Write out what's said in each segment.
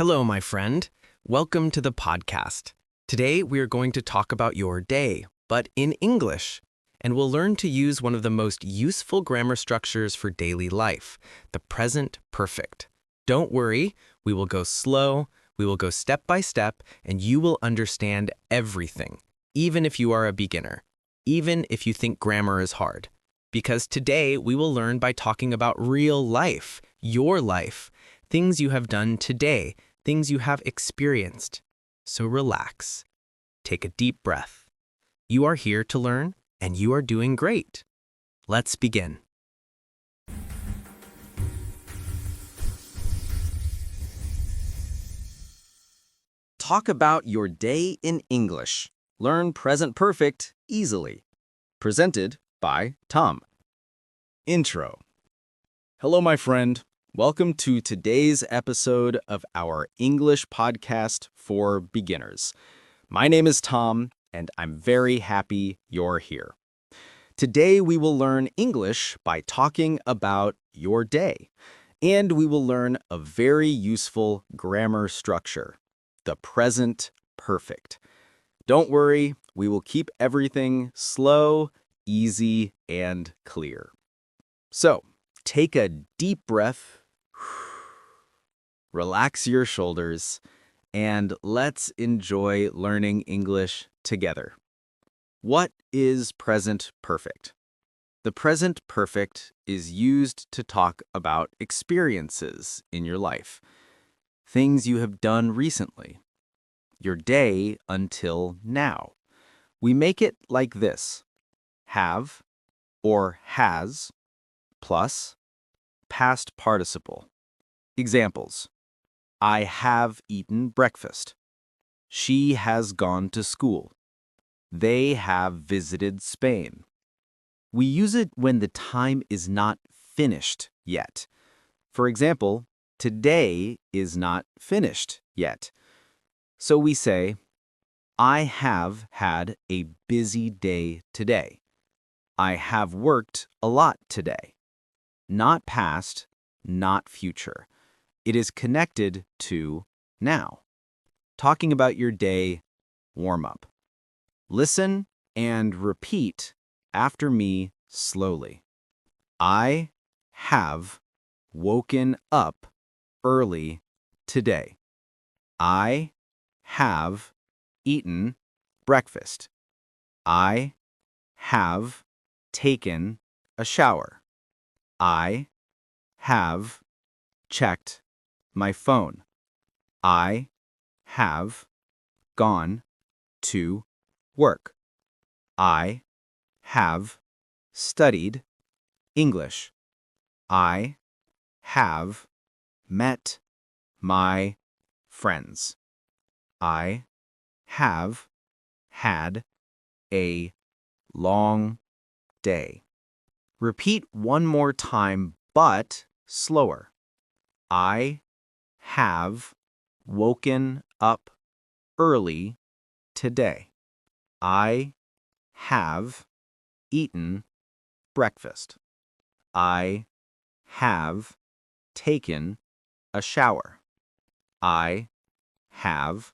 Hello, my friend. Welcome to the podcast. Today, we are going to talk about your day, but in English. And we'll learn to use one of the most useful grammar structures for daily life, the present perfect. Don't worry, we will go slow, we will go step by step, and you will understand everything, even if you are a beginner, even if you think grammar is hard. Because today, we will learn by talking about real life, your life, things you have done today, things you have experienced. So relax. Take a deep breath. You are here to learn, and you are doing great. Let's begin. Talk about your day in English. Learn present perfect easily. Presented by Tom. Intro. Hello, my friend. Welcome to today's episode of our English podcast for beginners. My name is Tom, and I'm very happy you're here. Today, we will learn English by talking about your day, and we will learn a very useful grammar structure, the present perfect. Don't worry, we will keep everything slow, easy, and clear. So, take a deep breath. Relax your shoulders, and let's enjoy learning English together. What is present perfect? The present perfect is used to talk about experiences in your life, things you have done recently, your day until now. We make it like this: have or has plus past participle. Examples: I have eaten breakfast. She has gone to school. They have visited Spain. We use it when the time is not finished yet. For example, today is not finished yet. So we say, I have had a busy day today. I have worked a lot today. Not past, not future. It is connected to now. Talking about your day, warm up. Listen and repeat after me slowly. I have woken up early today. I have eaten breakfast. I have taken a shower. I have checked my phone. I have gone to work. I have studied English. I have met my friends. I have had a long day. Repeat one more time, but slower. I have woken up early today. I have eaten breakfast. I have taken a shower. I have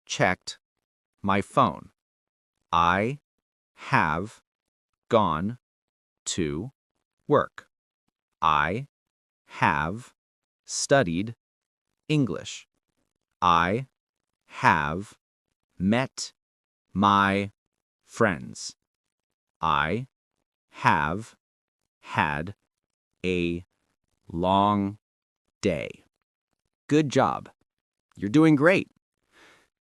checked my phone. I have gone to work. I have studied English. I have met my friends. I have had a long day. Good job. You're doing great.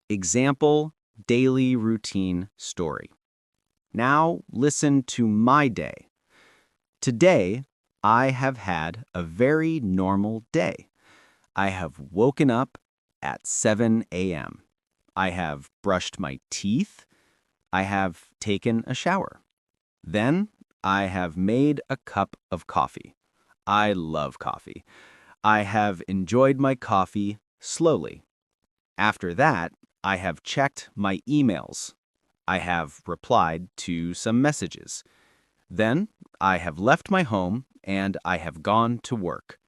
Example daily routine story. Now listen to my day. Today, I have had a very normal day. I have woken up at 7 a.m. I have brushed my teeth. I have taken a shower. Then I have made a cup of coffee. I love coffee. I have enjoyed my coffee slowly. After that, I have checked my emails. I have replied to some messages. Then I have left my home and I have gone to work.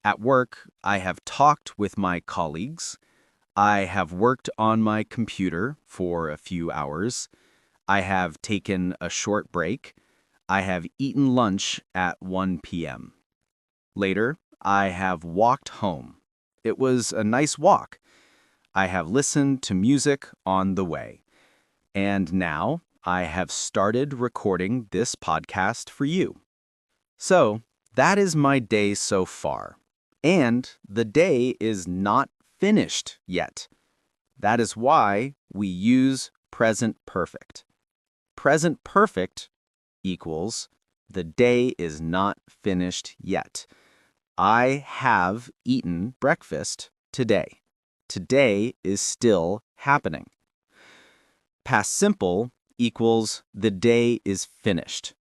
At work, I have talked with my colleagues. I have worked on my computer for a few hours. I have taken a short break. I have eaten lunch at 1 p.m. Later, I have walked home. It was a nice walk. I have listened to music on the way. And now I have started recording this podcast for you. So, that is my day so far. And the day is not finished yet. That is why we use present perfect. Present perfect equals the day is not finished yet. I have eaten breakfast today. Today is still happening. Past simple equals the day is finished.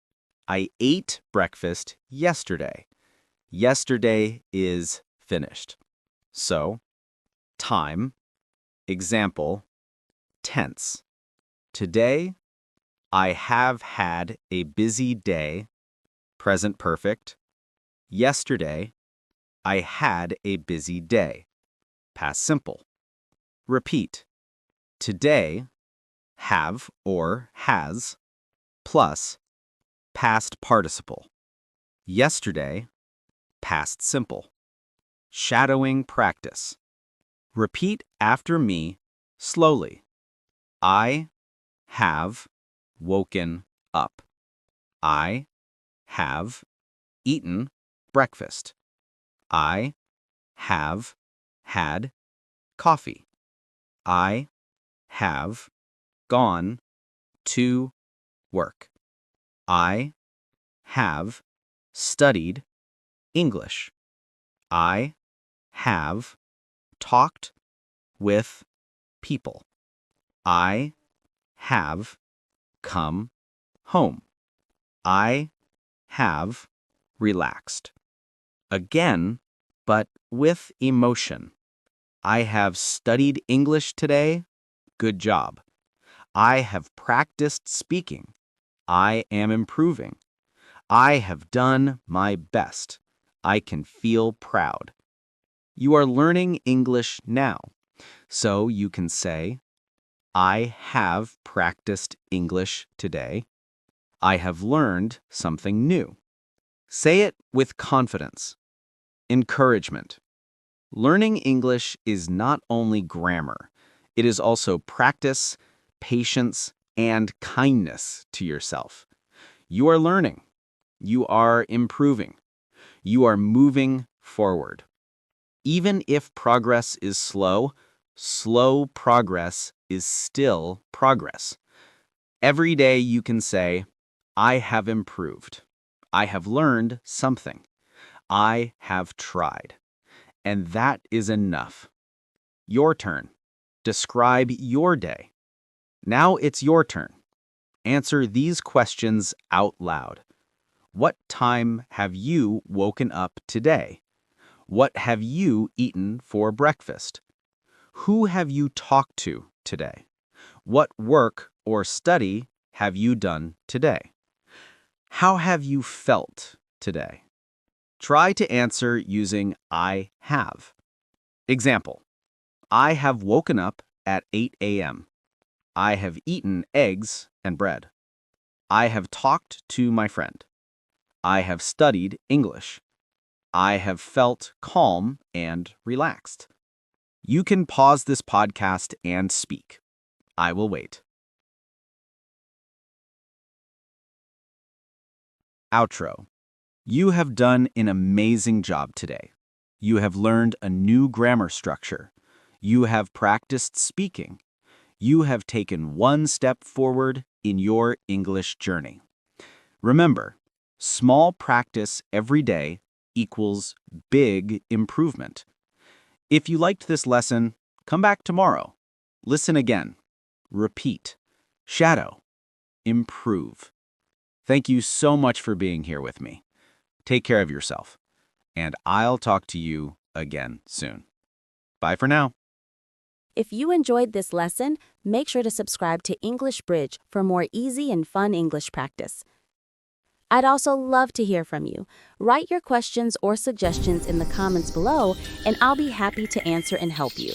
I ate breakfast yesterday. Yesterday is finished. So, time, example, tense. Today, I have had a busy day, present perfect. Yesterday, I had a busy day, past simple. Repeat. Today, have or has, plus past participle. Yesterday, past simple. Shadowing practice. Repeat after me slowly. I have woken up. I have eaten breakfast. I have had coffee. I have gone to work. I have studied English. I have talked with people. I have come home. I have relaxed. Again, but with emotion. I have studied English today. Good job. I have practiced speaking. I am improving. I have done my best. I can feel proud. You are learning English now, so you can say, I have practiced English today. I have learned something new. Say it with confidence. Encouragement. Learning English is not only grammar, it is also practice, patience, and kindness to yourself. You are learning. You are improving. You are moving forward. Even if progress is slow, slow progress is still progress. Every day you can say, I have improved. I have learned something. I have tried. And that is enough. Your turn. Describe your day. Now it's your turn. Answer these questions out loud. What time have you woken up today? What have you eaten for breakfast? Who have you talked to today? What work or study have you done today? How have you felt today? Try to answer using I have. Example, I have woken up at 8 a.m. I have eaten eggs and bread. I have talked to my friend. I have studied English. I have felt calm and relaxed. You can pause this podcast and speak. I will wait. Outro. You have done an amazing job today. You have learned a new grammar structure. You have practiced speaking. You have taken one step forward in your English journey. Remember, small practice every day equals big improvement. If you liked this lesson, come back tomorrow. Listen again. Repeat. Shadow. Improve. Thank you so much for being here with me. Take care of yourself, and I'll talk to you again soon. Bye for now. If you enjoyed this lesson, make sure to subscribe to English Bridge for more easy and fun English practice. I'd also love to hear from you. Write your questions or suggestions in the comments below, and I'll be happy to answer and help you.